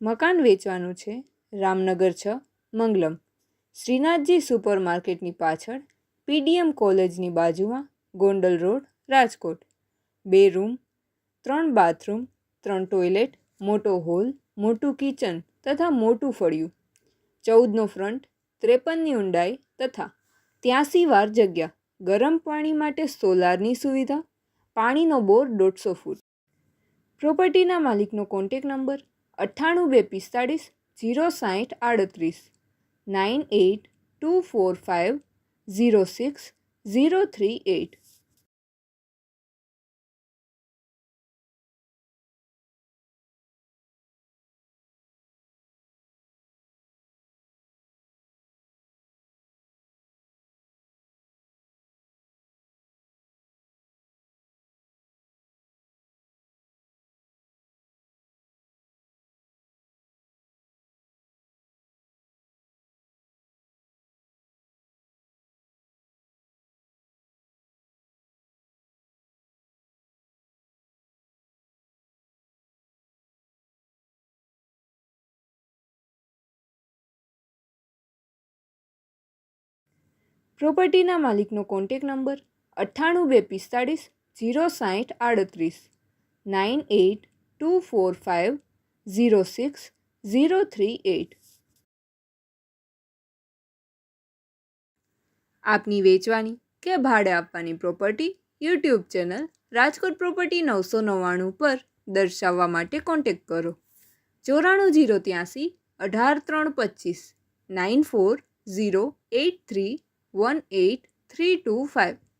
મકાન વેચવાનું છે, રામનગર 6, મંગલમ, શ્રીનાથજી સુપરમાર્કેટની પાછળ, પીડીએમ કોલેજની બાજુમાં, Gondal road, Rajkot. 2 room, 3 bathroom, 3 toilet, મોટો હોલ, મોટું કિચન તથા મોટું ફળિયું, 14નો ફ્રન્ટ, 53ની ઊંડાઈ તથા 83 વાર જગ્યા, ગરમ પાણી માટે સોલારની સુવિધા, પાણીનો બોર 150 ફૂટ. પ્રોપર્ટીના માલિકનો કોન્ટેક નંબર 98 245 060 38 9824506038. પ્રોપર્ટીના માલિકનો કોન્ટેક નંબર 98 245 060 38 9824506038. આપની વેચવાની કે ભાડે આપવાની property YouTube channel Rajkot property 999 પર દર્શાવવા માટે કોન્ટેક્ટ કરો. 94 083 18 325 94 083 18325.